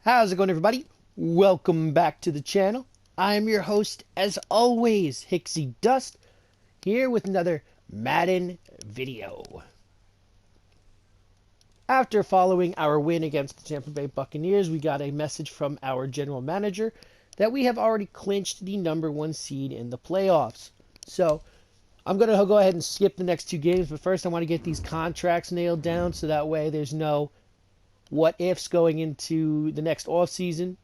How's it going, everybody? Welcome back to the channel. I am your host, as always, Hicksydust, here with another Madden video. After following our win against the Tampa Bay Buccaneers, we got a message from our general manager that we have already clinched the #1 seed in the playoffs. So, I'm going to go ahead and skip the next two games, but first I want to get these contracts nailed down so that way there's no what ifs going into the next offseason.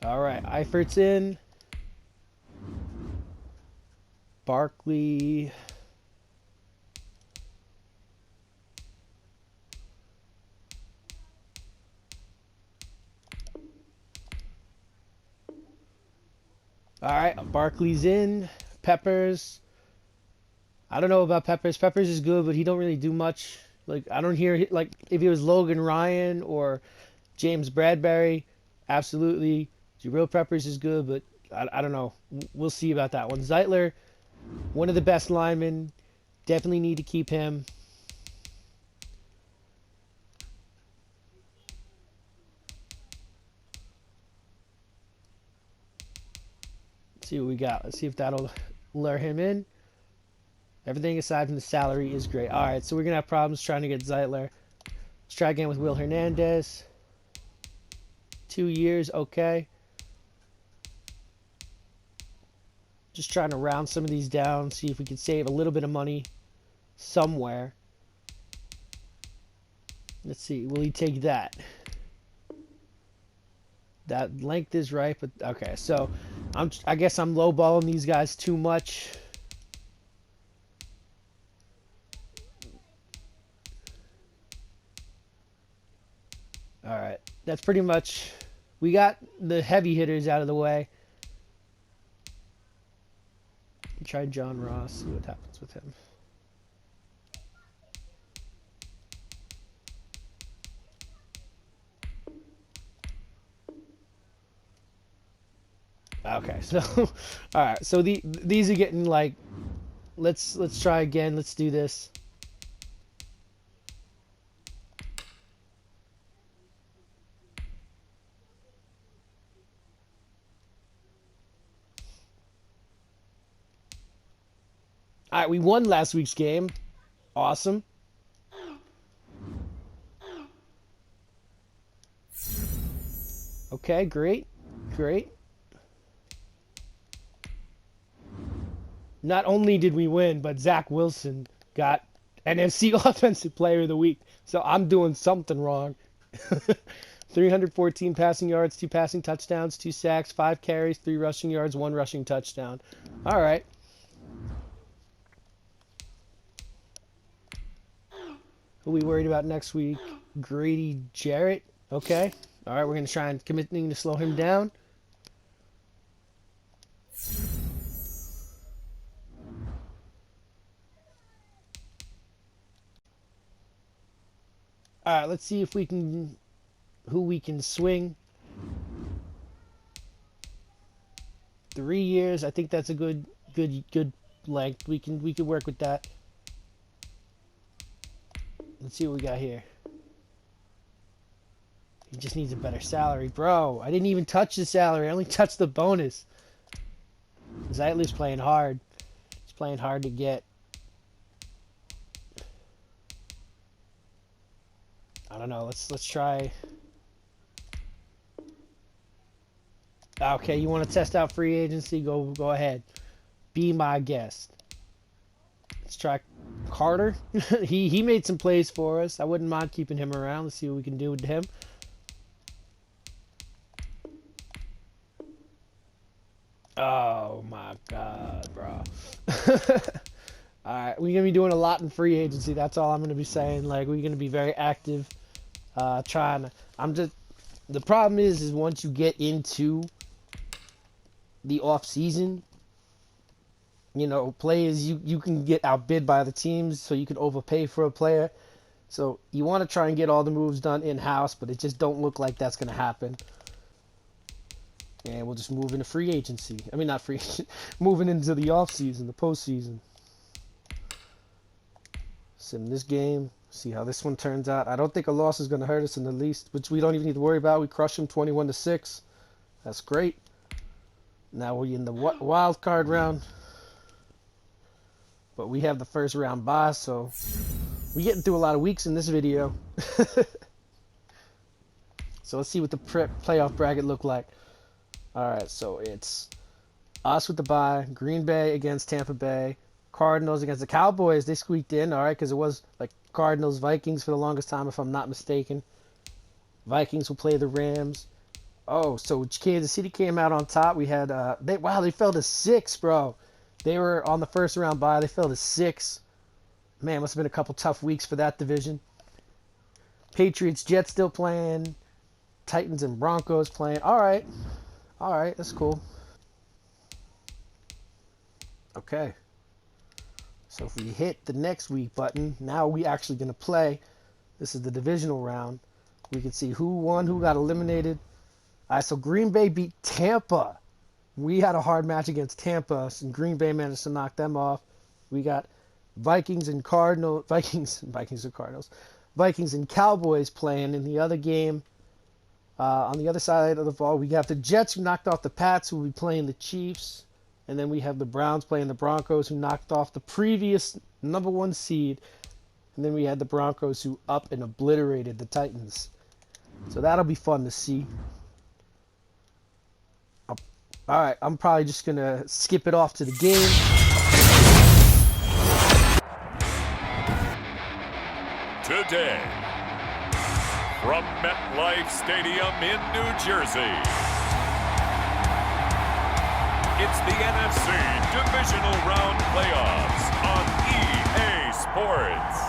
All right, Eifert's in. Barkley. All right, Barkley's in. Peppers. I don't know about Peppers. Peppers is good, but he don't really do much. Like, I don't hear, like, if it was Logan Ryan or James Bradbury, absolutely. Jabril Peppers is good, but I don't know. We'll see about that one. Zeitler, one of the best linemen. Definitely need to keep him. Let's see what we got. Let's see if that'll lure him in. Everything aside from the salary is great. All right, so we're going to have problems trying to get Zeitler. Let's try again with Will Hernandez. 2 years, okay. Just trying to round some of these down, see if we can save a little bit of money somewhere. Let's see, will he take that? That length is right, but okay, so I guess I'm lowballing these guys too much. All right, that's pretty much, we got the heavy hitters out of the way. Try John Ross, see what happens with him. Okay, so all right, so these are getting like, let's try again. Let's do this. All right, we won last week's game. Awesome. Okay, great. Great. Not only did we win, but Zach Wilson got NFC Offensive Player of the Week. So I'm doing something wrong. 314 passing yards, 2 passing touchdowns, 2 sacks, 5 carries, 3 rushing yards, 1 rushing touchdown. All right. Who are we worried about next week? Grady Jarrett. Okay. All right, we're going to try and committing to slow him down. All right, let's see if we can, who we can swing. 3 years, I think that's a good length. We can work with that. Let's see what we got here. He just needs a better salary, bro. I didn't even touch the salary. I only touched the bonus. Zeitler's playing hard. He's playing hard to get. I don't know. Let's try. Okay, you want to test out free agency? Go ahead. Be my guest. Let's try Carter. he made some plays for us. I wouldn't mind keeping him around. Let's see what we can do with him. Oh my God, bro. All right, we're gonna be doing a lot in free agency. That's all I'm gonna be saying. Like, we're gonna be very active. Trying to. The problem is once you get into the off season, you know, players you can get outbid by the teams, so you can overpay for a player. So you want to try and get all the moves done in house, but it just don't look like that's gonna happen. And we'll just move into free agency. I mean, not free moving into the offseason, the postseason. Sim this game. See how this one turns out. I don't think a loss is going to hurt us in the least, which we don't even need to worry about. We crush them 21-6. That's great. Now we're in the wild card round. But we have the first round bye, so we're getting through a lot of weeks in this video. So let's see what the playoff bracket look like. Alright, so it's us with the bye, Green Bay against Tampa Bay, Cardinals against the Cowboys. They squeaked in, alright, because it was like Cardinals, Vikings for the longest time, if I'm not mistaken. Vikings will play the Rams. Oh, so Kansas City came out on top. We had, they fell to 6, bro. They were on the first round bye. They fell to 6. Man, must have been a couple tough weeks for that division. Patriots, Jets still playing. Titans and Broncos playing. Alright, that's cool. Okay. So if we hit the next week button, now we actually going to play. This is the divisional round. We can see who won, who got eliminated. Alright, so Green Bay beat Tampa. We had a hard match against Tampa, and Green Bay managed to knock them off. We got Vikings and Cardinals. Vikings and Cowboys playing in the other game. On the other side of the ball, we have the Jets who knocked off the Pats, who will be playing the Chiefs. And then we have the Browns playing the Broncos, who knocked off the previous #1 seed. And then we had the Broncos who up and obliterated the Titans. So that'll be fun to see. Alright, I'm probably just going to skip it off to the game. Today, from MetLife Stadium in New Jersey, it's the NFC Divisional Round Playoffs on EA Sports.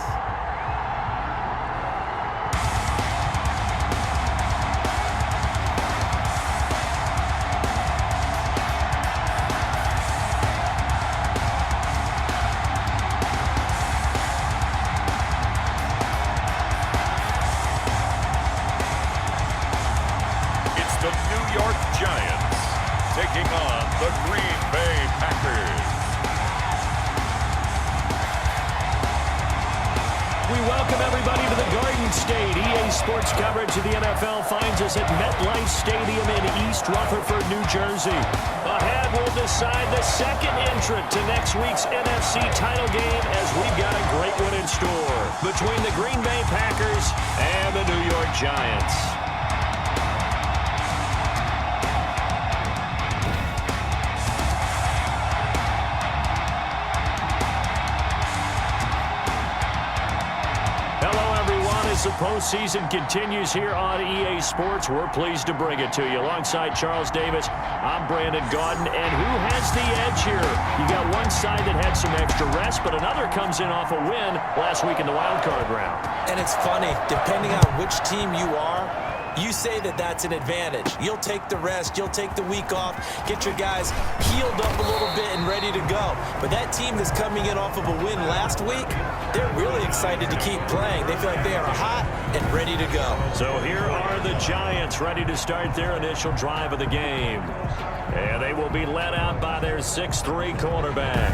Taking on the Green Bay Packers. We welcome everybody to the Garden State. EA Sports coverage of the NFL finds us at MetLife Stadium in East Rutherford, New Jersey. Ahead, we'll decide the second entrant to next week's NFC title game, as we've got a great one in store between the Green Bay Packers and the New York Giants. As the postseason continues here on EA Sports, we're pleased to bring it to you. Alongside Charles Davis, I'm Brandon Gaudin. And who has the edge here? You got one side that had some extra rest, but another comes in off a win last week in the wild card round. And it's funny, depending on which team you are, you say that that's an advantage. You'll take the rest, you'll take the week off, get your guys healed up a little bit and ready to go. But that team that's coming in off of a win last week, they're really excited to keep playing. They feel like they are hot and ready to go. So here are the Giants ready to start their initial drive of the game. And they will be led out by their 6'3" quarterback.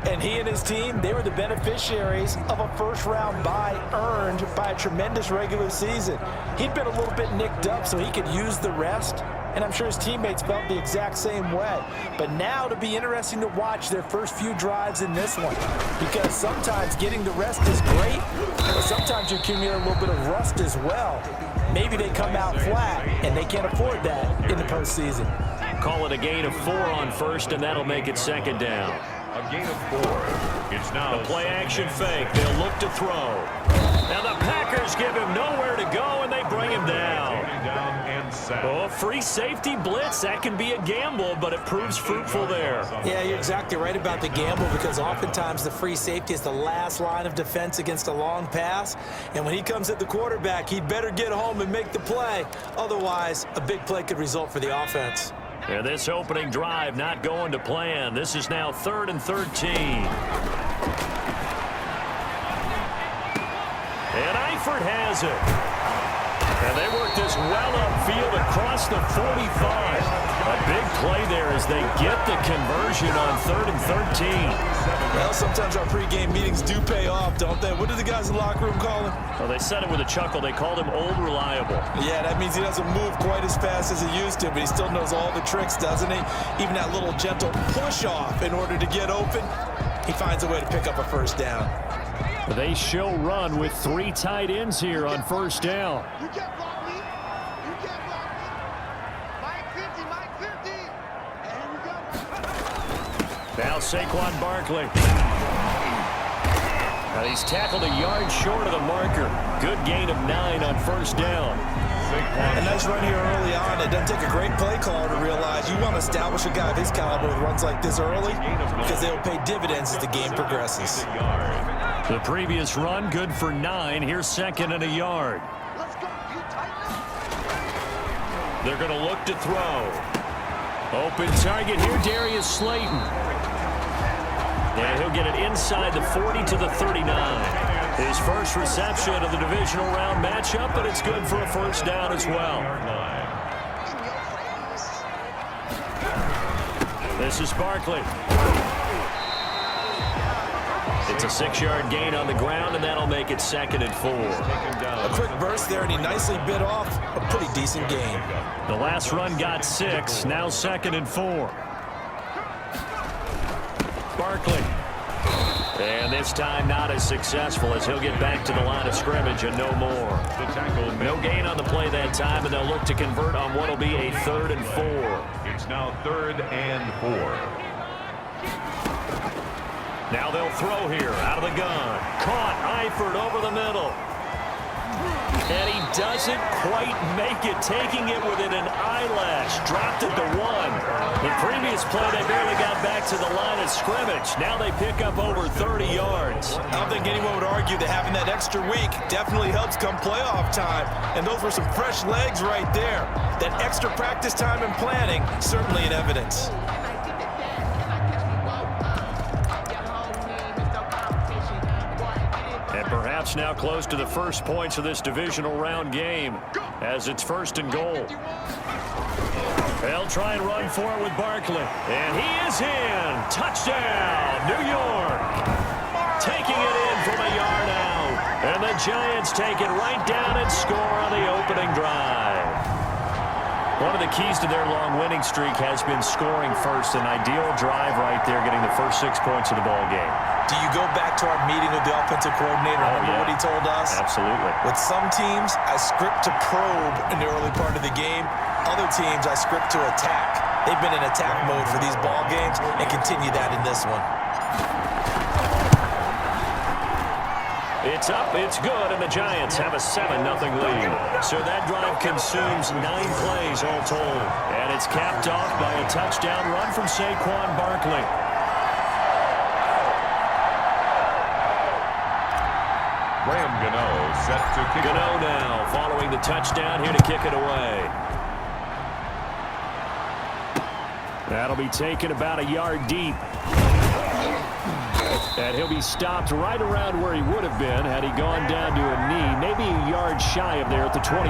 And he and his team, they were the beneficiaries of a first-round bye earned by a tremendous regular season. He'd been a little bit nicked up so he could use the rest, and I'm sure his teammates felt the exact same way. But now it'll be interesting to watch their first few drives in this one, because sometimes getting the rest is great, but sometimes you accumulate a little bit of rust as well. Maybe they come out flat, and they can't afford that in the postseason. Call it a gain of 4 on first, and that'll make it second down. A gain of 4. It's now the play-action fake. They'll look to throw. Now the Packers give him nowhere to go, and they bring him down. Oh, free safety blitz. That can be a gamble, but it proves fruitful there. Yeah, you're exactly right about the gamble, because oftentimes the free safety is the last line of defense against a long pass. And when he comes at the quarterback, he'd better get home and make the play. Otherwise, a big play could result for the offense. And this opening drive not going to plan. This is now 3rd and 13. And Eifert has it. And they work this well upfield across the 45. A big play there as they get the conversion on 3rd and 13. Well, sometimes our pregame meetings do pay off, don't they? What do the guys in the locker room call him? Well, they said it with a chuckle. They called him Old Reliable. Yeah, that means he doesn't move quite as fast as he used to, but he still knows all the tricks, doesn't he? Even that little gentle push-off in order to get open, he finds a way to pick up a first down. They show run with 3 tight ends here on first down. You get Barkley. You get Barkley. Mike 50, Mike 50. And here we go. Now Saquon Barkley. Now he's tackled a yard short of the marker. Good gain of 9 on first down. A nice run here early on. It doesn't take a great play caller to realize you want to establish a guy of his caliber with runs like this early because they'll pay dividends as the game progresses. The previous run good for 9. Here's 2nd and a yard. Let's go. You tighten up. They're going to look to throw. Open target here, Darius Slayton. And he'll get it inside the 40 to the 39. His first reception of the divisional round matchup, but it's good for a first down as well. This is Barkley. It's a 6-yard gain on the ground, and that'll make it 2nd and 4. A quick burst there, and he nicely bit off a pretty decent gain. The last run got 6, now 2nd and 4. Barkley. And this time not as successful as he'll get back to the line of scrimmage and no more. No gain on the play that time, and they'll look to convert on what will be a 3rd and 4. It's now 3rd and 4. Now they'll throw here out of the gun. Caught Eifert over the middle. And he doesn't quite make it, taking it within an eyelash. Dropped it to 1. The previous play, they barely got back to the line of scrimmage. Now they pick up over 30 yards. I don't think anyone would argue that having that extra week definitely helps come playoff time. And those were some fresh legs right there. That extra practice time and planning, certainly in evidence. Perhaps now close to the first points of this divisional round game as it's 1st and goal. They'll try and run for it with Barkley. And he is in. Touchdown, New York. Taking it in from a yard out. And the Giants take it right down and score on the opening drive. One of the keys to their long winning streak has been scoring first. An ideal drive right there, getting the first 6 points of the ball game. Do you go back to our meeting with the offensive coordinator? Remember what he told us? Absolutely. With some teams, I script to probe in the early part of the game. Other teams, I script to attack. They've been in attack mode for these ball games and continue that in this one. It's up, it's good, and the Giants have a 7-0 lead. So that drive consumes 9 plays all told. And it's capped off by a touchdown run from Saquon Barkley. Graham Gano set to kick. Gano now following the touchdown here to kick it away. That'll be taken about a yard deep. And he'll be stopped right around where he would have been had he gone down to a knee, maybe a yard shy of there at the 24.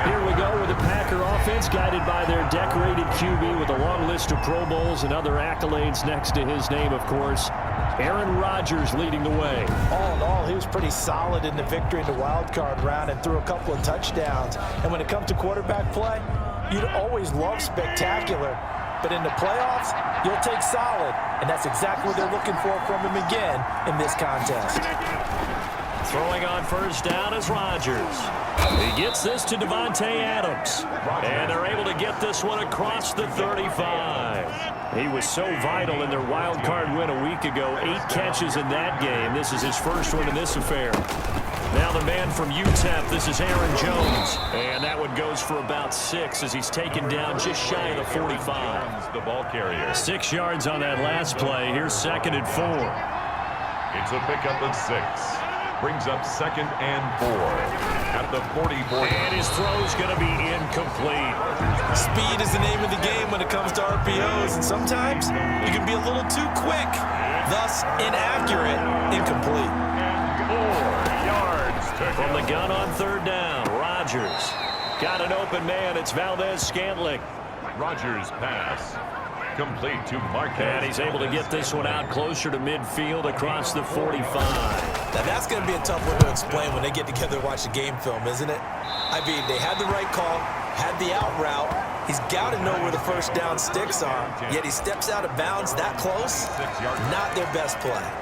Here we go with the Packer offense guided by their decorated QB with a long list of Pro Bowls and other accolades next to his name, of course. Aaron Rodgers leading the way. All in all, he was pretty solid in the victory in the wild card round and threw a couple of touchdowns. And when it comes to quarterback play, you'd always love spectacular. But in the playoffs, you'll take solid. And that's exactly what they're looking for from him again in this contest. Throwing on first down is Rodgers. He gets this to Devontae Adams. And they're able to get this one across the 35. He was so vital in their wild card win a week ago. 8 catches in that game. This is his first one in this affair. Now the man from UTEP, this is Aaron Jones. And that one goes for about 6 as he's taken down just shy of the 45. The ball carrier. 6 yards on that last play. Here's 2nd and 4. It's a pickup of 6. Brings up 2nd and 4 at the 44. And his throw's going to be incomplete. Speed is the name of the game when it comes to RPOs, and sometimes you can be a little too quick, thus inaccurate, incomplete. 4 yards to From the gun on 3rd down, Rodgers Rodgers. Got an open man. It's Valdez-Scantling. Rodgers pass. Complete to Marquez. And he's able to get this one out closer to midfield across the 45. Now that's going to be a tough one to explain when they get together and watch the game film, isn't it? I mean, they had the right call, had the out route. He's got to know where the first down sticks are, yet he steps out of bounds that close. Not their best play.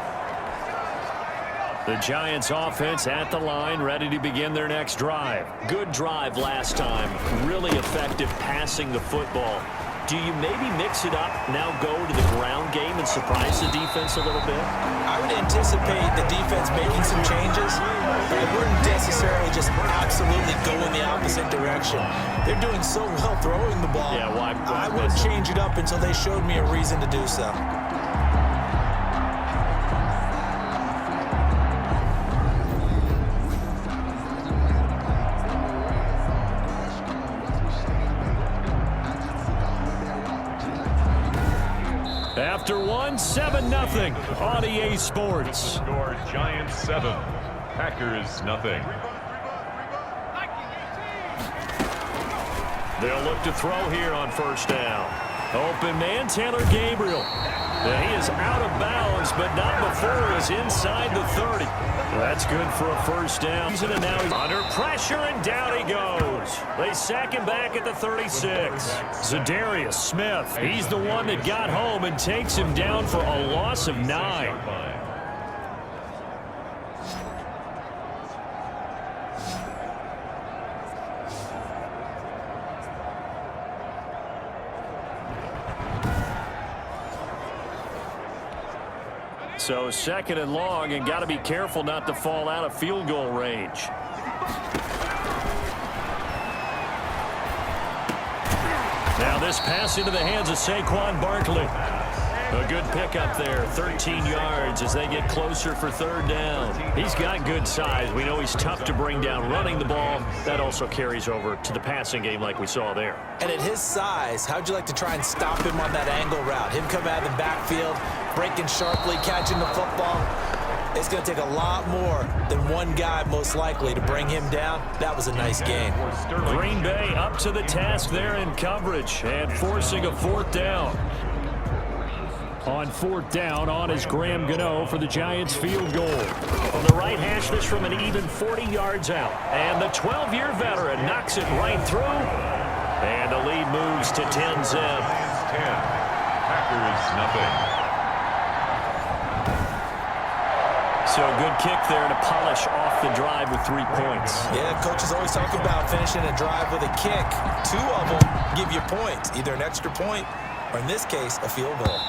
The Giants offense at the line, ready to begin their next drive. Good drive last time. Really effective passing the football. Do you maybe mix it up, now go to the ground game and surprise the defense a little bit? I would anticipate the defense making some changes, but I wouldn't necessarily just absolutely go in the opposite direction. They're doing so well throwing the ball. Yeah, why I wouldn't change it up until they showed me a reason to do so. After 7-0 on EA Sports. Score Giants 7, Packers nothing. They'll look to throw here on first down. Open man, Taylor Gabriel. And he is out of bounds, but not before he's inside the 30. That's good for a first down. And now he's under pressure, and down he goes. They sack him back at the 36. Zadarius Smith, he's the one that got home and takes him down for a loss of 9. So second and long, and got to be careful not to fall out of field goal range. Now this pass into the hands of Saquon Barkley. A good pickup there, 13 yards as they get closer for third down. He's got good size. We know he's tough to bring down running the ball. That also carries over to the passing game like we saw there. And at his size, how'd you like to try and stop him on that angle route? Him come out of the backfield, breaking sharply, catching the football. It's going to take a lot more than one guy, most likely, to bring him down. That was a nice game. Green Bay up to the task there in coverage and forcing a fourth down. On fourth down, on is Graham Gano for the Giants field goal. On the right hash, this from an even 40 yards out. And the 12-year veteran knocks it right through. And the lead moves to 10-zip. 10, Packers nothing. So a good kick there to polish off the drive with 3 points. Yeah, coaches always talk about finishing a drive with a kick. 2 of them give you points, either an extra point or, in this case, a field goal.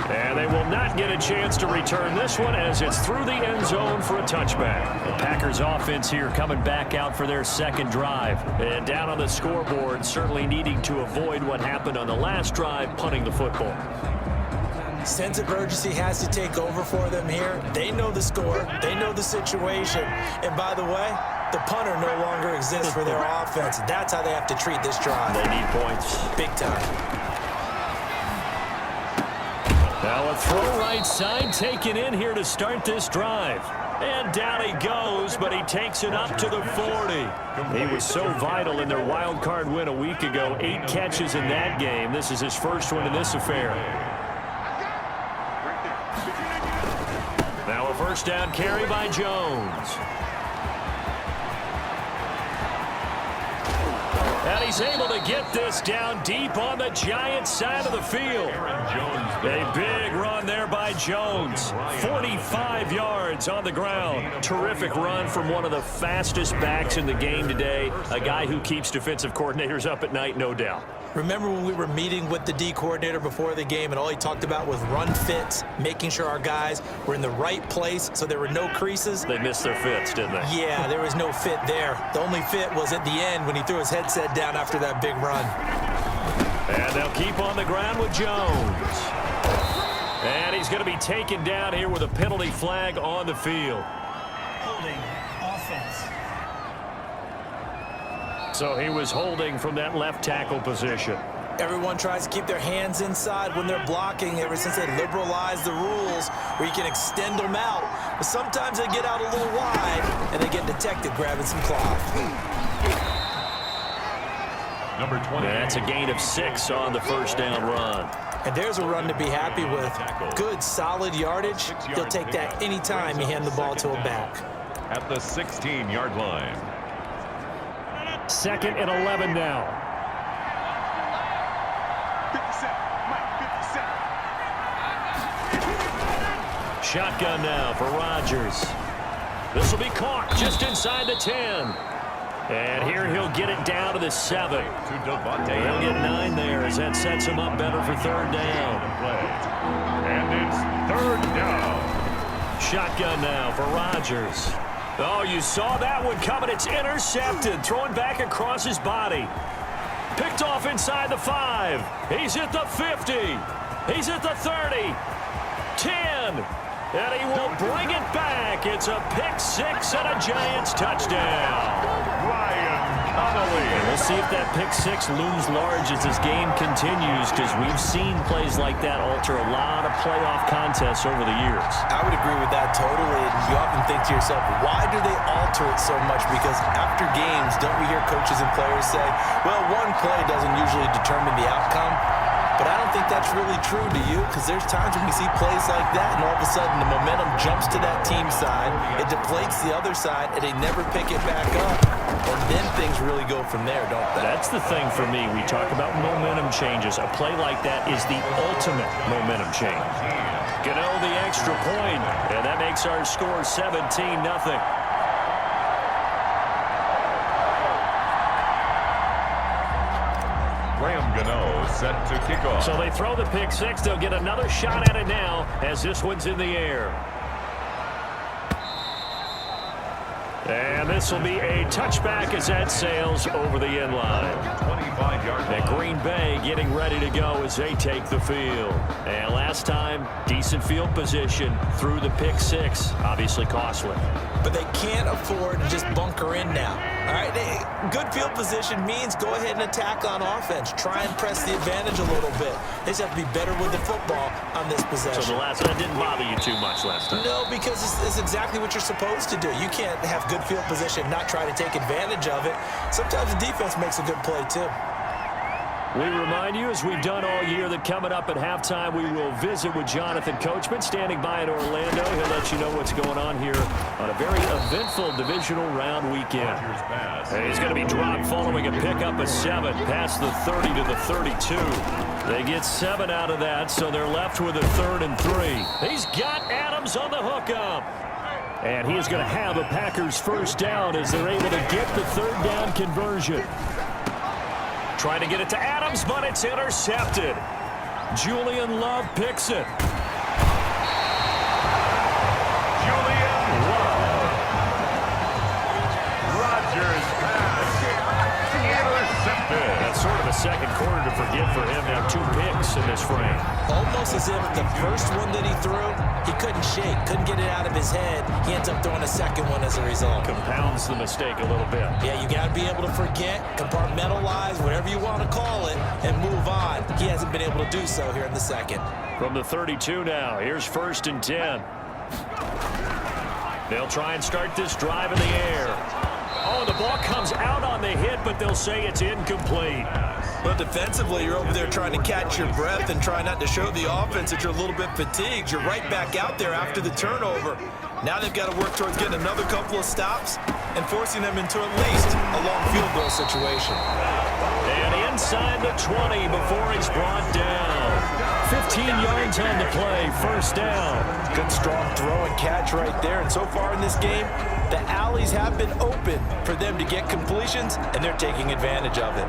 And they will not get a chance to return this one as it's through the end zone for a touchback. The Packers offense here coming back out for their second drive. And down on the scoreboard, certainly needing to avoid what happened on the last drive, punting the football. Sense of urgency has to take over for them here. They know the score. They know the situation. And by the way, the punter no longer exists for their offense. That's how they have to treat this drive. They need points. Big time. Now a throw right side taken in here to start this drive. And down he goes, but he takes it up to the 40. He was so vital in their wild card win a week ago. 8 catches in that game. This is his first one in this affair. Now a first down carry by Jones. And he's able to get this down deep on the Giants side of the field. A big run there by Jones. 45 yards on the ground. Terrific run from one of the fastest backs in the game today. A guy who keeps defensive coordinators up at night, no doubt. Remember when we were meeting with the D coordinator before the game and all he talked about was run fits, making sure our guys were in the right place so there were no creases? They missed their fits, didn't they? Yeah, there was no fit there. The only fit was at the end when he threw his headset down after that big run. And they'll keep on the ground with Jones. And he's going to be taken down here with a penalty flag on the field. Holding offense. So he was holding from that left tackle position. Everyone tries to keep their hands inside when they're blocking ever since they liberalized the rules where you can extend them out. But sometimes they get out a little wide and they get detected grabbing some cloth. Number 20. That's a gain of 6 on the first down run. And there's a run to be happy with. Good, solid yardage. You'll take that anytime you hand the ball to a back. At the 16-yard line. 2nd and 11 now. 57, Mike, 57. Shotgun now for Rodgers. This will be caught just inside the 10. And here he'll get it down to the 7. He'll get 9 there as that sets him up better for 3rd down. And it's 3rd down. Shotgun now for Rodgers. Oh, you saw that one coming. It's intercepted. Throwing back across his body. Picked off inside the 5. He's at the 50. He's at the 30. 10. And he will bring it back. It's a pick 6 and a Giants touchdown. Ryan Connolly. And we'll see if that pick 6 looms large as this game continues, because we've seen plays like that alter a lot of playoff contests over the years. I would agree with that totally. And you often think to yourself, why do they alter it so much? Because after games, don't we hear coaches and players say, well, one play doesn't usually determine the outcome? But I don't think that's really true, do you? Because there's times when we see plays like that, and all of a sudden the momentum jumps to that team side, it deflates the other side, and they never pick it back up. And then things really go from there, don't they? That's the thing for me. We talk about momentum changes. A play like that is the ultimate momentum change. Gano the extra point, and that makes our score 17-0. Set to kick off. So they throw the pick 6. They'll get another shot at it now as this one's in the air. And this will be a touchback as that sails over the end line. 25-yard line. And Green Bay getting ready to go as they take the field. And last time, decent field position through the pick 6. Obviously costly. But they can't afford to just bunker in now. All right, good field position means go ahead and attack on offense. Try and press the advantage a little bit. They just have to be better with the football on this possession. So the last one didn't bother you too much last time? No, because it's exactly what you're supposed to do. You can't have good field position, not try to take advantage of it. Sometimes the defense makes a good play, too. We remind you, as we've done all year, that coming up at halftime, we will visit with Jonathan Coachman, standing by in Orlando. He'll let you know what's going on here on a very eventful divisional round weekend. And he's going to be dropped following a pickup of 7 past the 30 to the 32. They get 7 out of that, so they're left with a 3rd and 3. He's got Adams on the hookup. And he is going to have a Packers first down as they're able to get the 3rd down conversion. Trying to get it to Adams, but it's intercepted. Julian Love picks it. Julian Love. Rodgers pass. Intercepted. That's sort of a second quarter to forget for him. Now 2 picks in this frame. Almost as if the first one that he threw, he couldn't shake, couldn't get it out of his head. He ends up throwing a second one as a result. Compounds the mistake a little bit. Yeah, you got to be able to forget, compartmentalize, whatever you want to call it, and move on. He hasn't been able to do so here in the second. From the 32 now, here's 1st and 10. They'll try and start this drive in the air. Oh, the ball comes out on the hit, but they'll say it's incomplete. But defensively, you're over there trying to catch your breath and try not to show the offense that you're a little bit fatigued. You're right back out there after the turnover. Now they've got to work towards getting another couple of stops and forcing them into at least a long field goal situation. And inside the 20 before he's brought down. 15 yards on the play, 1st down. Good strong throw and catch right there. And so far in this game, the alleys have been open for them to get completions, and they're taking advantage of it.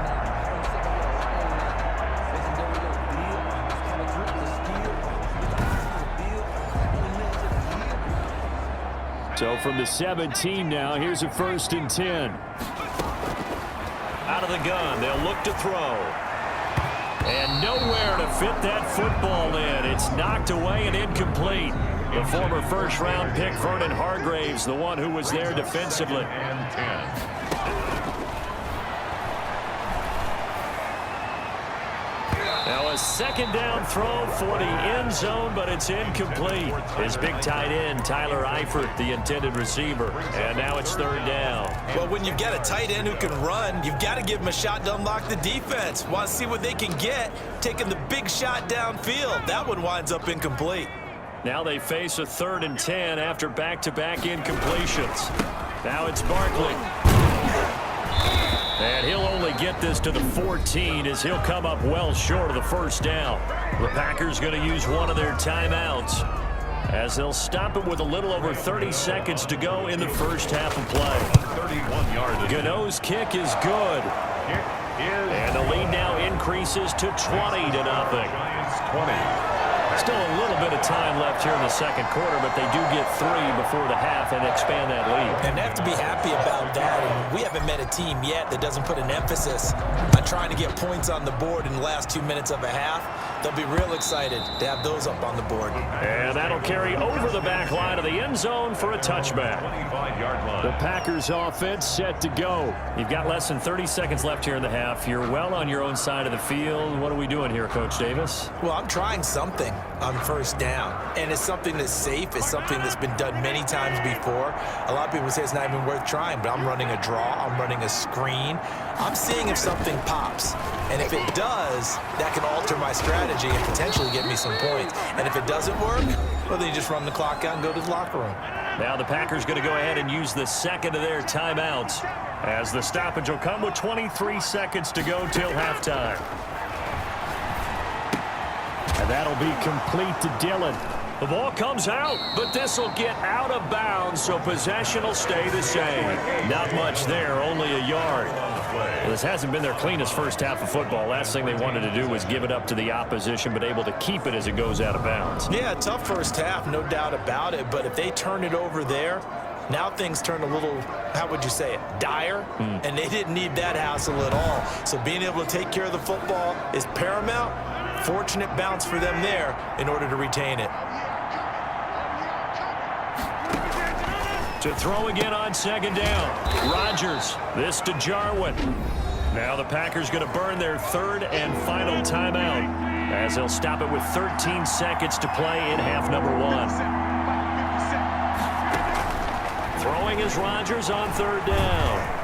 So from the 17 now, here's a 1st and 10. Out of the gun, they'll look to throw. And nowhere to fit that football in. It's knocked away and incomplete. The former first-round pick, Vernon Hargreaves, the one who was there defensively. And 10. a second down throw for the end zone, but it's incomplete. His big tight end, Tyler Eifert, the intended receiver. And now it's third down. Well, when you've got a tight end who can run, you've got to give him a shot to unlock the defense. Want to see what they can get, taking the big shot downfield. That one winds up incomplete. Now they face a 3rd and 10 after back-to-back incompletions. Now it's Barkley. And he'll only get this to the 14 as he'll come up well short of the first down. The Packers going to use one of their timeouts as they'll stop it with a little over 30 seconds to go in the first half of play. 31 yards. Gano's kick is good. And the lead now increases to 20-0. Giants 20. Still a little bit of time left here in the second quarter, but they do get 3 before the half and expand that lead. And they have to be happy about that. And we haven't met a team yet that doesn't put an emphasis on trying to get points on the board in the last 2 minutes of a half. They'll be real excited to have those up on the board. And that'll carry over the back line of the end zone for a touchback. 25-yard line. The Packers offense set to go. You've got less than 30 seconds left here in the half. You're well on your own side of the field. What are we doing here, Coach Davis? Well, I'm trying something on first down, and it's something that's safe. It's something that's been done many times before. A lot of people say it's not even worth trying, but I'm running a draw. I'm running a screen. I'm seeing if something pops, and if it does, that can alter my strategy and potentially get me some points. And if it doesn't work, well, then you just run the clock out and go to the locker room. Now the Packers going to go ahead and use the second of their timeouts as the stoppage will come with 23 seconds to go till halftime. And that'll be complete to Dillon. The ball comes out, but this will get out of bounds, so possession will stay the same. Not much there, only a yard. Well, this hasn't been their cleanest first half of football. Last thing they wanted to do was give it up to the opposition, but able to keep it as it goes out of bounds. Yeah, tough first half, no doubt about it. But if they turn it over there, now things turn a little, how would you say it, dire? And they didn't need that hassle at all. So being able to take care of the football is paramount. Fortunate bounce for them there in order to retain it. To throw again on second down. Rodgers, this to Jarwin. Now the Packers going to burn their 3rd and final timeout as they'll stop it with 13 seconds to play in half number 1. Throwing is Rodgers on 3rd down.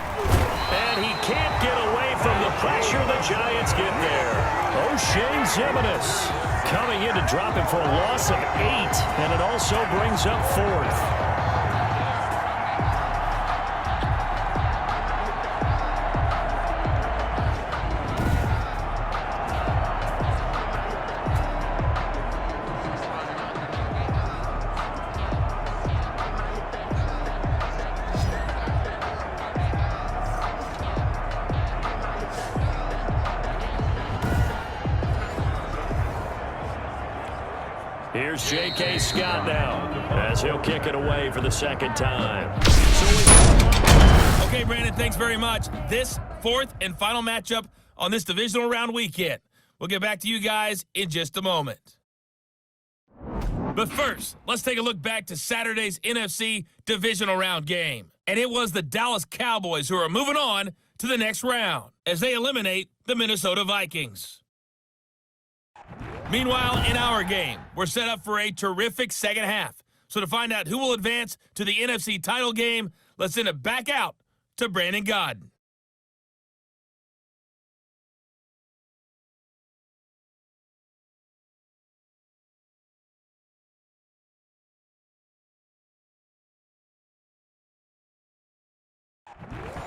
And he can't get away from the pressure. The Giants get there. O'Shea Ziminis coming in to drop it for a loss of 8. And it also brings up 4th. Here's J.K. Scott now as he'll kick it away for the second time. Okay, Brandon, thanks very much. This 4th and final matchup on this divisional round weekend. We'll get back to you guys in just a moment. But first, let's take a look back to Saturday's NFC divisional round game. And it was the Dallas Cowboys who are moving on to the next round as they eliminate the Minnesota Vikings. Meanwhile, in our game, we're set up for a terrific second half. So to find out who will advance to the NFC title game, let's send it back out to Brandon Godden.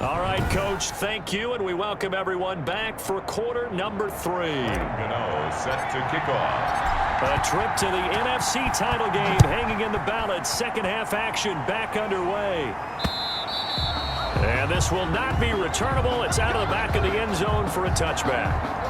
All right, Coach, thank you, and we welcome everyone back for quarter number 3. Gano set to kick off. A trip to the NFC title game hanging in the balance. Second half action back underway. And this will not be returnable. It's out of the back of the end zone for a touchback.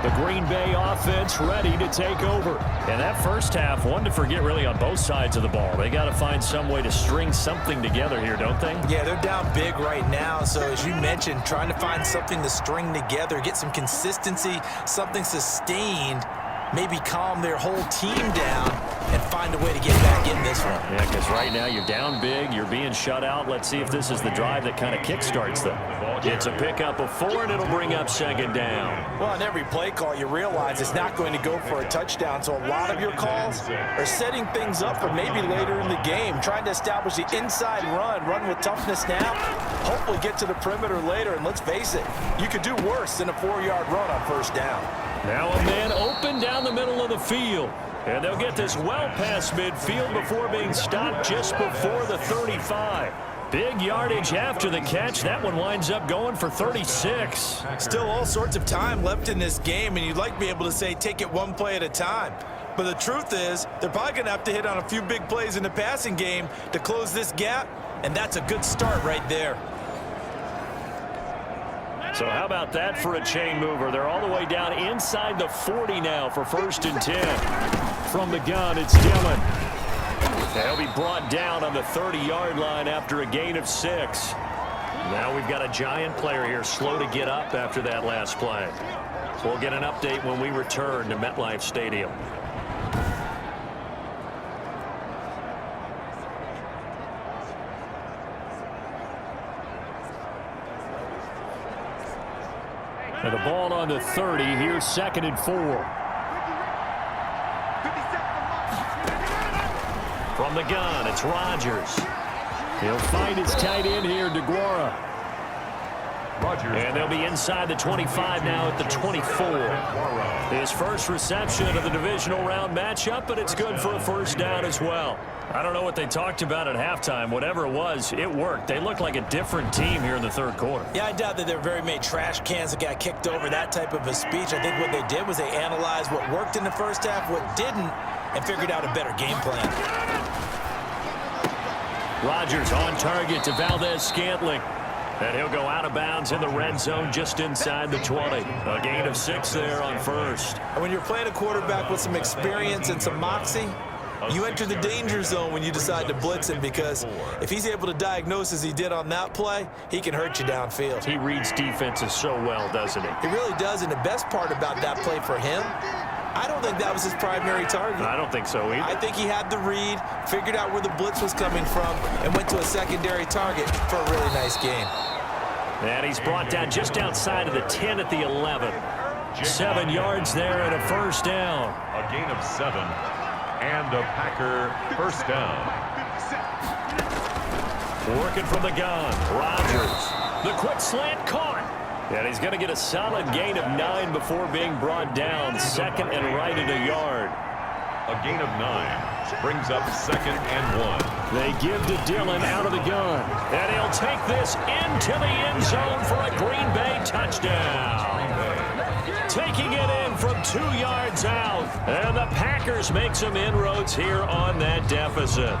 The Green Bay offense ready to take over. And that first half, one to forget really on both sides of the ball. They got to find some way to string something together here, don't they? Yeah, they're down big right now. So as you mentioned, trying to find something to string together, get some consistency, something sustained maybe calm their whole team down and find a way to get back in this one. Yeah, because right now you're down big, you're being shut out. Let's see if this is the drive that kind of kickstarts them. It's a pickup of 4, and it'll bring up second down. Well, on every play call, you realize it's not going to go for a touchdown, so a lot of your calls are setting things up for maybe later in the game, trying to establish the inside run with toughness now, hopefully get to the perimeter later, and let's face it, you could do worse than a 4-yard run on first down. Now a man open down the middle of the field. And they'll get this well past midfield before being stopped just before the 35. Big yardage after the catch. That one winds up going for 36. Still all sorts of time left in this game, and you'd like to be able to say take it one play at a time. But the truth is, they're probably going to have to hit on a few big plays in the passing game to close this gap, and that's a good start right there. So how about that for a chain mover? They're all the way down inside the 40 now for 1st and 10. From the gun, it's Dillon. They'll be brought down on the 30-yard line after a gain of 6. Now we've got a giant player here slow to get up after that last play. We'll get an update when we return to MetLife Stadium. And the ball on the 30. Here's 2nd and 4. From the gun, it's Rodgers. He'll find his tight end here, DeGuara. Rodgers. And they'll be inside the 25 now at the 24. His first reception of the divisional round matchup, but it's good for a first down as well. I don't know what they talked about at halftime. Whatever it was, it worked. They look like a different team here in the 3rd quarter. Yeah, I doubt that there were very many trash cans that got kicked over, that type of a speech. I think what they did was they analyzed what worked in the first half, what didn't, and figured out a better game plan. Rodgers on target to Valdez-Scantling. And he'll go out of bounds in the red zone just inside the 20. A gain of 6 there on first. And when you're playing a quarterback with some experience and some moxie, you enter the danger zone when you decide to blitz him, because if he's able to diagnose as he did on that play, he can hurt you downfield. He reads defenses so well, doesn't he? He really does, and the best part about that play for him, I don't think that was his primary target. I don't think so either. I think he had the read, figured out where the blitz was coming from, and went to a secondary target for a really nice gain. And he's brought down just outside of the 10 at the 11. 7 yards there and a first down. A gain of 7 and a Packer first down. Working from the gun, Rodgers. The quick slant caught. And he's going to get a solid gain of 9 before being brought down. 2nd and right at a yard. A gain of 9 brings up 2nd and 1. They give to Dillon out of the gun. And he'll take this into the end zone for a Green Bay touchdown. Taking it in from 2 yards out. And the Packers make some inroads here on that deficit.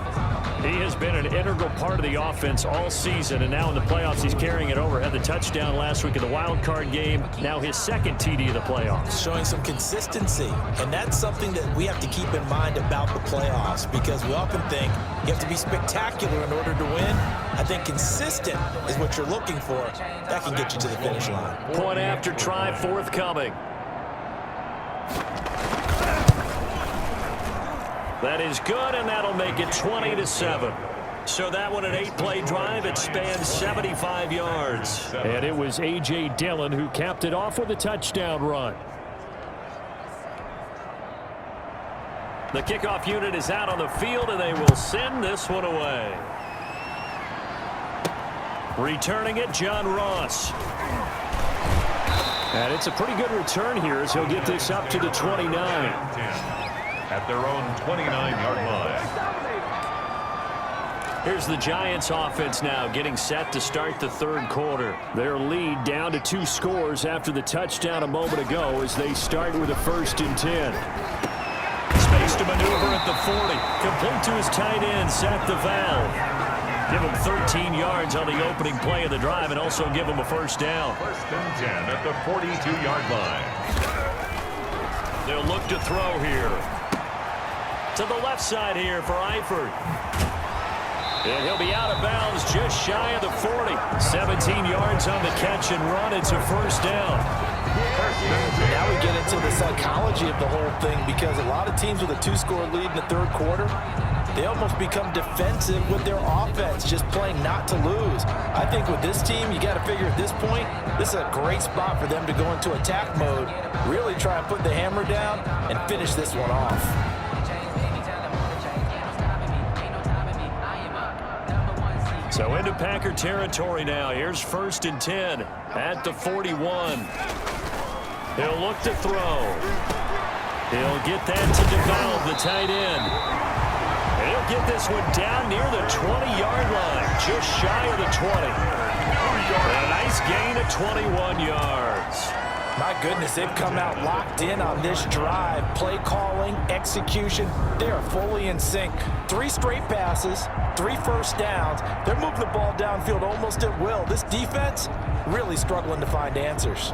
He has been an integral part of the offense all season, and now in the playoffs he's carrying it over. Had the touchdown last week in the wild card game. Now his 2nd TD of the playoffs. Showing some consistency, and that's something that we have to keep in mind about the playoffs, because we often think you have to be spectacular in order to win. I think consistent is what you're looking for. That can get you to the finish line. Point after try forthcoming. That is good, and that'll make it 20-7. So that one, an 8-play drive. It spans 75 yards. And it was A.J. Dillon who capped it off with a touchdown run. The kickoff unit is out on the field, and they will send this one away. Returning it, John Ross. And it's a pretty good return here as he'll get this up to the 29. At their own 29-yard line. Here's the Giants offense now getting set to start the 3rd quarter. Their lead down to 2 scores after the touchdown a moment ago as they start with a 1st and 10. Space to maneuver at the 40. Complete to his tight end, Seth DeVal. Give him 13 yards on the opening play of the drive and also give him a first down. 1st and 10 at the 42-yard line. They'll look to throw here. To the left side here for Eifert. And he'll be out of bounds just shy of the 40. 17 yards on the catch and run. It's a first down. Now we get into the psychology of the whole thing, because a lot of teams with a 2-score lead in the third quarter, they almost become defensive with their offense, just playing not to lose. I think with this team, you got to figure at this point, this is a great spot for them to go into attack mode, really try and put the hammer down and finish this one off. So into Packer territory now. Here's 1st and 10 at the 41. He'll look to throw. He'll get that to develop the tight end. And he'll get this one down near the 20-yard line, just shy of the 20. And a nice gain of 21 yards. My goodness, they've come out locked in on this drive. Play calling, execution, they are fully in sync. 3 straight passes, 3 first downs. They're moving the ball downfield almost at will. This defense really struggling to find answers.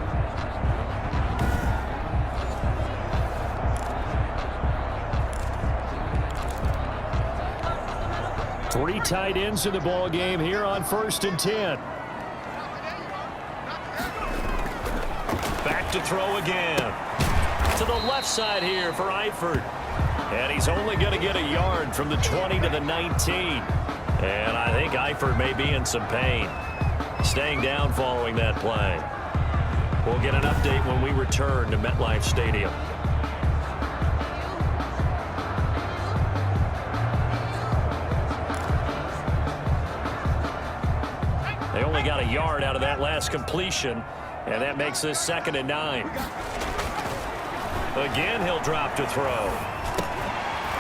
Three tight ends in the ball game here on 1st and 10. Back to throw again. To the left side here for Eifert. And he's only going to get a yard from the 20 to the 19. And I think Eifert may be in some pain. Staying down following that play. We'll get an update when we return to MetLife Stadium. They only got a yard out of that last completion, and that makes this 2nd and 9. Again, he'll drop to throw.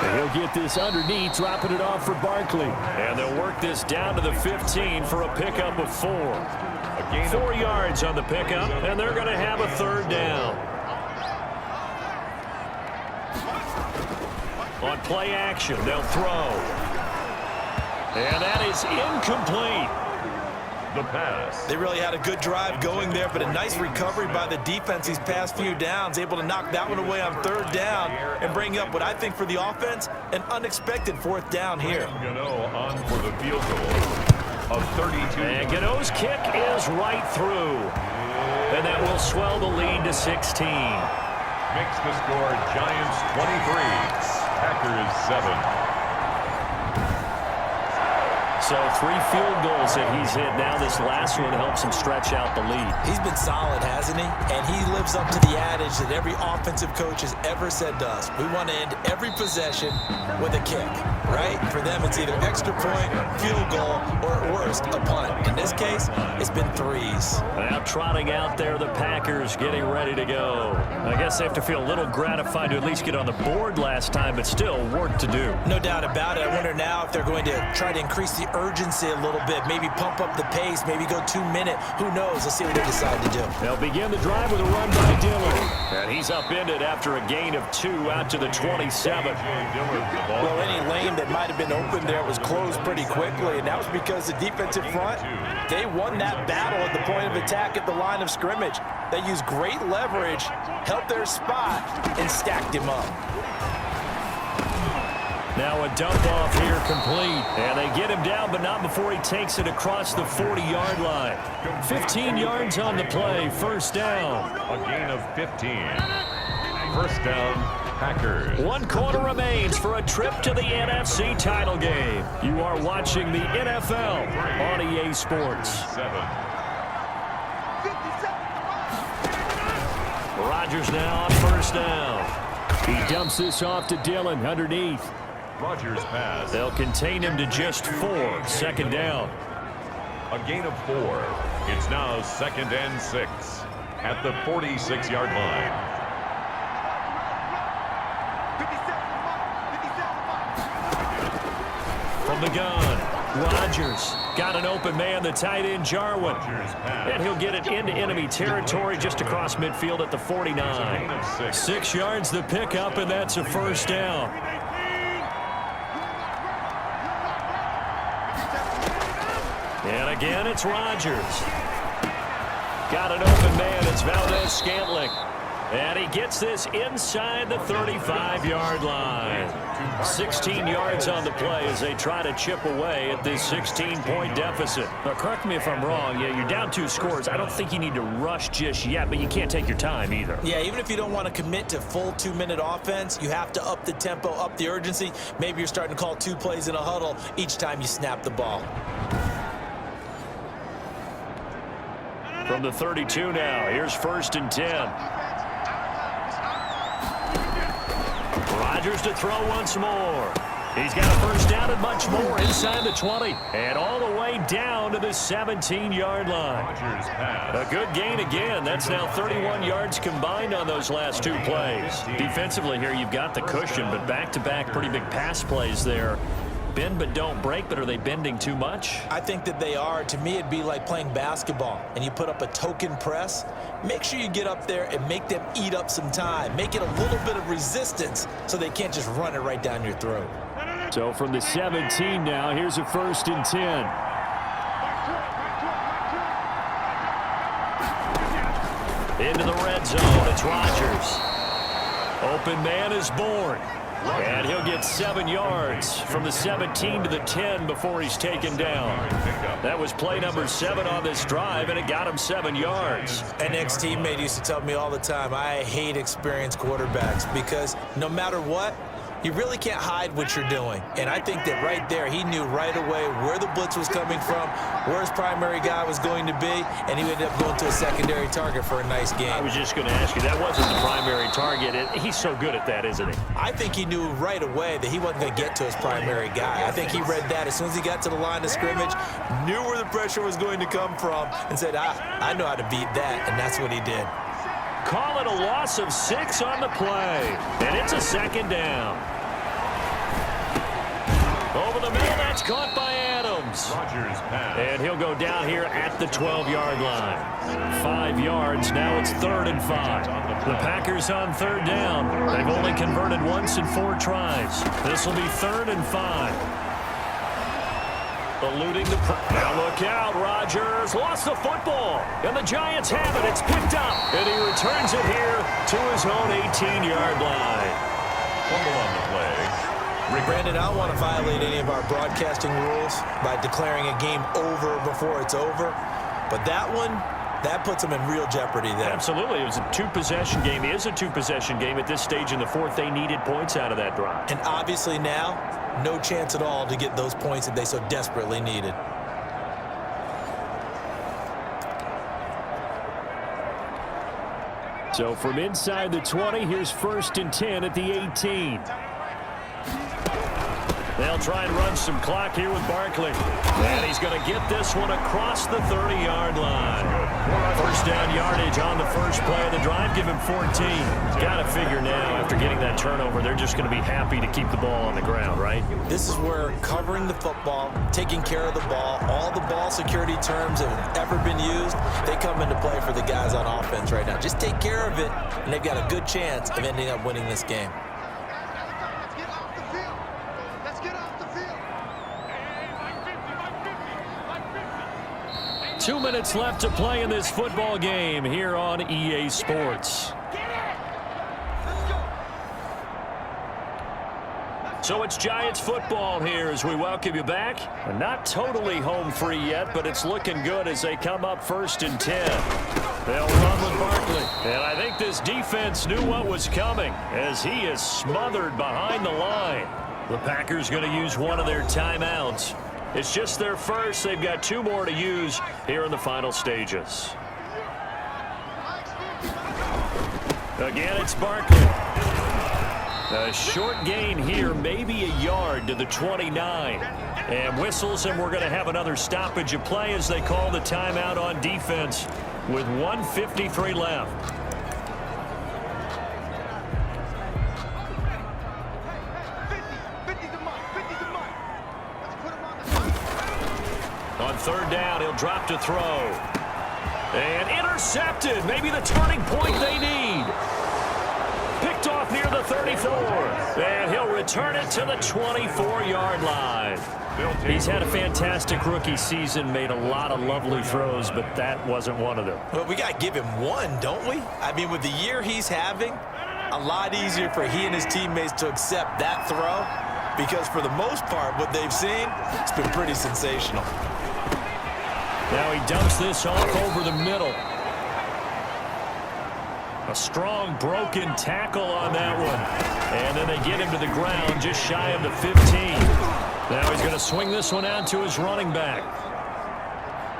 And he'll get this underneath, dropping it off for Barkley. And they'll work this down to the 15 for a pickup of 4. 4 yards on the pickup, and they're going to have a 3rd down. On play action, they'll throw. And that is incomplete. The pass. They really had a good drive going there, but a nice recovery by the defense these past few downs, able to knock that one away on 3rd down and bring up what I think for the offense, an unexpected 4th down here. Gano on for the field goal of 32. And Gano's kick is right through. And that will swell the lead to 16. Makes the score Giants 23, Packers 7. So 3 field goals that he's hit. Now this last one helps him stretch out the lead. He's been solid, hasn't he? And he lives up to the adage that every offensive coach has ever said to us. We want to end every possession with a kick, right? For them, it's either extra point, field goal, or at worst, a punt. In this case, it's been 3s. Now trotting out there, the Packers getting ready to go. I guess they have to feel a little gratified to at least get on the board last time, but still work to do. No doubt about it. I wonder now if they're going to try to increase the urgency a little bit, maybe pump up the pace, maybe go 2-minute. Who knows? Let's see what they decide to do. They'll begin the drive with a run by Dillon. And he's upended after a gain of 2 out to the 27. Well, any lane that might have been open there was closed pretty quickly, and that was because the defensive front, they won that battle at the point of attack at the line of scrimmage. They used great leverage, held their spot, and stacked him up. Now a dump off here complete. And they get him down, but not before he takes it across the 40-yard line. 15 yards on the play. 1st down. A gain of 15. 1st down, Packers. 1 quarter remains for a trip to the NFC title game. You are watching the NFL on EA Sports. Rodgers now on 1st down. He dumps this off to Dillon underneath. Rodgers pass. They'll contain him to just 4. 2nd down. A gain of 4. It's now 2nd and 6 at the 46-yard line. From the gun, Rodgers got an open man, the tight end Jarwin. And he'll get it into enemy territory just across midfield at the 49. 6 yards the pickup, and that's a 1st down. And again, it's Rodgers. Got an open man. It's Valdez-Scantling. And he gets this inside the 35-yard line. 16 yards on the play as they try to chip away at this 16-point deficit. Now, correct me if I'm wrong. Yeah, you're down 2 scores. I don't think you need to rush just yet, but you can't take your time either. Yeah, even if you don't want to commit to full 2-minute offense, you have to up the tempo, up the urgency. Maybe you're starting to call 2 plays in a huddle each time you snap the ball. From the 32 now, here's 1st and 10. Rodgers to throw once more. He's got a first down and much more inside the 20. And all the way down to the 17-yard line. A good gain again. That's now 31 yards combined on those last 2 plays. Defensively here, you've got the cushion, but back-to-back pretty big pass plays there. Bend but don't break, but are they bending too much? I think that they are. To me, it'd be like playing basketball, and you put up a token press. Make sure you get up there and make them eat up some time. Make it a little bit of resistance so they can't just run it right down your throat. So from the 17 now, here's a 1st and 10. Into the red zone, it's Rodgers. Open man is born. And he'll get 7 yards from the 17 to the 10 before he's taken down. That was play number 7 on this drive, and it got him 7 yards. An ex-teammate used to tell me all the time, I hate experienced quarterbacks because no matter what, you really can't hide what you're doing. And I think that right there, he knew right away where the blitz was coming from, where his primary guy was going to be, and he ended up going to a secondary target for a nice game. I was just going to ask you, that wasn't the primary target. He's so good at that, isn't he? I think he knew right away that he wasn't going to get to his primary guy. I think he read that as soon as he got to the line of scrimmage, knew where the pressure was going to come from, and said, I know how to beat that, and that's what he did. Call it a loss of 6 on the play, and it's a 2nd down. Over the middle, that's caught by Adams. And he'll go down here at the 12-yard line. 5 yards, now it's 3rd and 5. The Packers on 3rd down. They've only converted once in 4 tries. This will be 3rd and 5. Eluding the... Now look out, Rodgers lost the football. And the Giants have it, it's picked up. And he returns it here to his own 18-yard line. Fumble on the play. Brandon, I don't want to violate any of our broadcasting rules by declaring a game over before it's over. But that one, that puts them in real jeopardy there. Absolutely. It was a 2-possession game. It is a 2-possession game at this stage in the 4th. They needed points out of that drive. And obviously now, no chance at all to get those points that they so desperately needed. So from inside the 20, here's 1st and 10 at the 18. They'll try and run some clock here with Barkley. And he's going to get this one across the 30-yard line. First down yardage on the first play of the drive. Give him 14. Got to figure now, after getting that turnover, they're just going to be happy to keep the ball on the ground, right? This is where covering the football, taking care of the ball, all the ball security terms that have ever been used, they come into play for the guys on offense right now. Just take care of it, and they've got a good chance of ending up winning this game. 2 minutes left to play in this football game here on EA Sports. So it's Giants football here as we welcome you back. Not totally home free yet, but it's looking good as they come up 1st and 10. They'll run with Barkley. And I think this defense knew what was coming as he is smothered behind the line. The Packers going to use one of their timeouts. It's just their first. They've got 2 more to use here in the final stages. Again, it's Barkley. A short gain here, maybe a yard to the 29. And whistles, and we're going to have another stoppage of play as they call the timeout on defense with 1:53 left. On 3rd down, he'll drop to throw. And intercepted. Maybe the turning point they need. Picked off near the 34. And he'll return it to the 24-yard line. He's had a fantastic rookie season, made a lot of lovely throws, but that wasn't one of them. Well, we got to give him one, don't we? I mean, with the year he's having, a lot easier for he and his teammates to accept that throw because for the most part, what they've seen, it's been pretty sensational. Now he dumps this off over the middle. A strong broken tackle on that one. And then they get him to the ground just shy of the 15. Now he's going to swing this one out to his running back.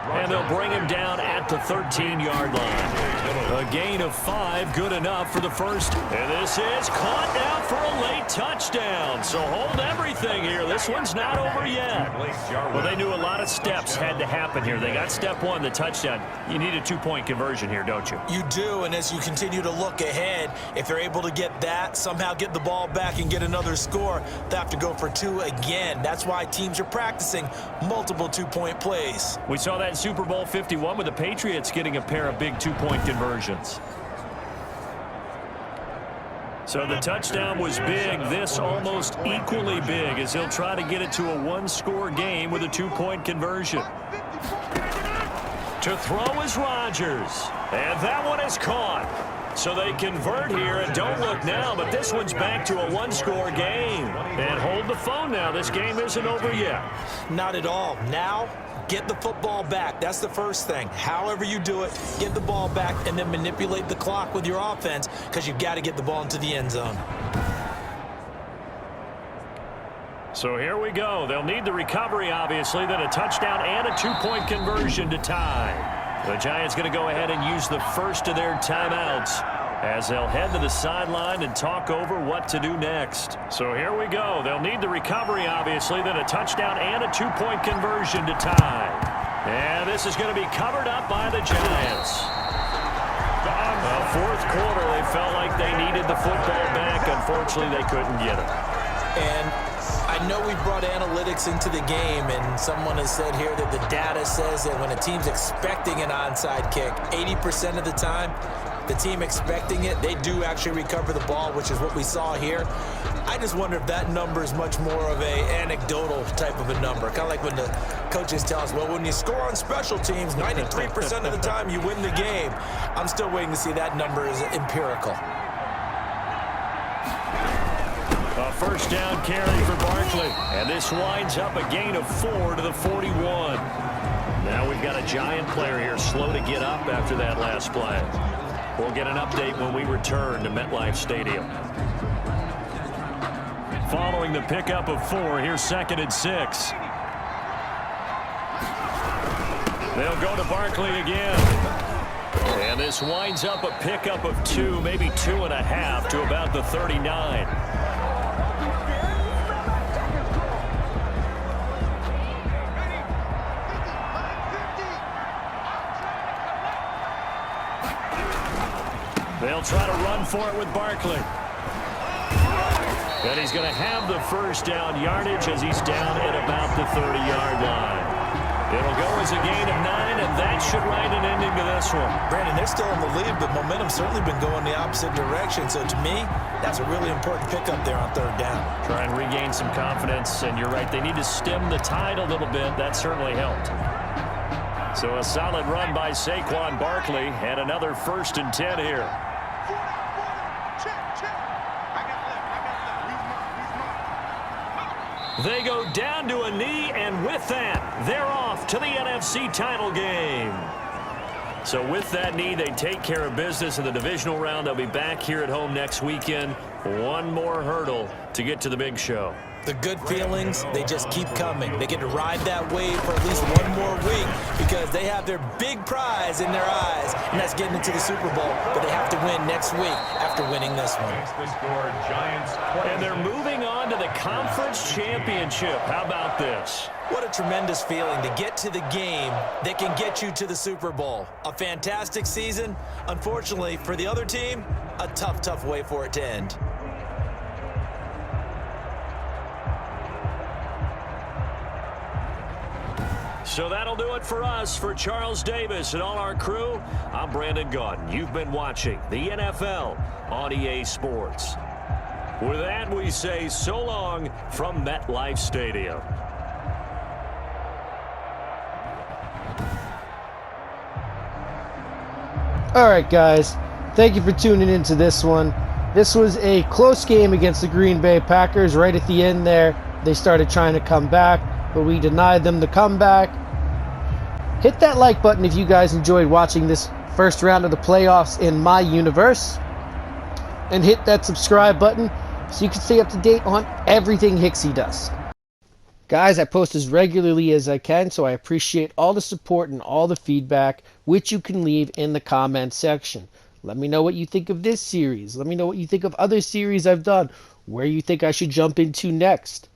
And they'll bring him down at the 13-yard line. A gain of 5, good enough for the first. And this is caught now for a late touchdown. So hold everything here. This one's not over yet. Well, they knew a lot of steps had to happen here. They got step 1, the touchdown. You need a 2-point conversion here, don't you? You do, and as you continue to look ahead, if they're able to get that, somehow get the ball back and get another score, they have to go for 2 again. That's why teams are practicing multiple 2-point plays. We saw that in Super Bowl 51 with the Patriots getting a pair of big 2-point conversions. So the touchdown was big. This almost equally big as he'll try to get it to a 1-score game with a 2-point conversion. To throw is Rodgers. And that one is caught. So they convert here, and don't look now, but this one's back to a 1-score game. And hold the phone now. This game isn't over yet. Not at all. Now, get the football back. That's the first thing. However you do it, get the ball back and then manipulate the clock with your offense because you've got to get the ball into the end zone. So here we go. They'll need the recovery, obviously, then a touchdown and a 2-point conversion to tie. The Giants going to go ahead and use the first of their timeouts as they'll head to the sideline and talk over what to do next. So here we go. They'll need the recovery, obviously, then a touchdown and a 2-point conversion to tie. And this is going to be covered up by the Giants. Well, fourth quarter, they felt like they needed the football back. Unfortunately, they couldn't get it. And I know we brought analytics into the game, and someone has said here that the data says that when a team's expecting an onside kick, 80% of the time, the team expecting it, they do actually recover the ball, which is what we saw here. I just wonder if that number is much more of a anecdotal type of a number. Kind of like when the coaches tell us, well, when you score on special teams, 93% of the time you win the game. I'm still waiting to see that number is empirical. A first down carry for Barkley. And this winds up a gain of 4 to the 41. Now we've got a Giant player here slow to get up after that last play. We'll get an update when we return to MetLife Stadium. Following the pickup of 4, here's 2nd and 6. They'll go to Barkley again. And this winds up a pickup of 2, maybe 2.5 to about the 39. They'll try to run for it with Barkley. And he's going to have the first down yardage as he's down at about the 30-yard line. It'll go as a gain of 9, and that should write an ending to this one. Brandon, they're still in the lead, but momentum's certainly been going the opposite direction. So to me, that's a really important pickup there on 3rd down. Try and regain some confidence, and you're right, they need to stem the tide a little bit. That certainly helped. So a solid run by Saquon Barkley, and another 1st and 10 here. They go down to a knee, and with that, they're off to the NFC title game. So with that knee, they take care of business in the divisional round. They'll be back here at home next weekend. One more hurdle to get to the big show. The good feelings, they just keep coming. They get to ride that wave for at least one more week because they have their big prize in their eyes, and that's getting into the Super Bowl. But they have to win next week after winning this one. And they're moving on to the conference championship. How about this? What a tremendous feeling to get to the game that can get you to the Super Bowl. A fantastic season. Unfortunately, for the other team, a tough, tough way for it to end. So that'll do it for us. For Charles Davis and all our crew, I'm Brandon Gaudin. You've been watching the NFL on EA Sports. With that, we say so long from MetLife Stadium. Alright guys, thank you for tuning into this one. This was a close game against the Green Bay Packers. Right at the end there, they started trying to come back, but we denied them the comeback. Hit that like button if you guys enjoyed watching this first round of the playoffs in my universe. And hit that subscribe button so you can stay up to date on everything Hicksy does. Guys, I post as regularly as I can, so I appreciate all the support and all the feedback, which you can leave in the comment section. Let me know what you think of this series. Let me know what you think of other series I've done, where you think I should jump into next.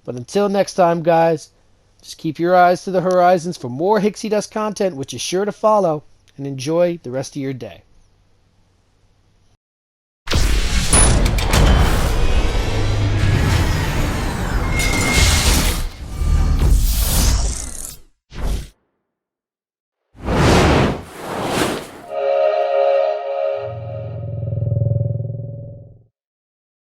But until next time, guys, just keep your eyes to the horizons for more Hicksydust content, which is sure to follow, and enjoy the rest of your day.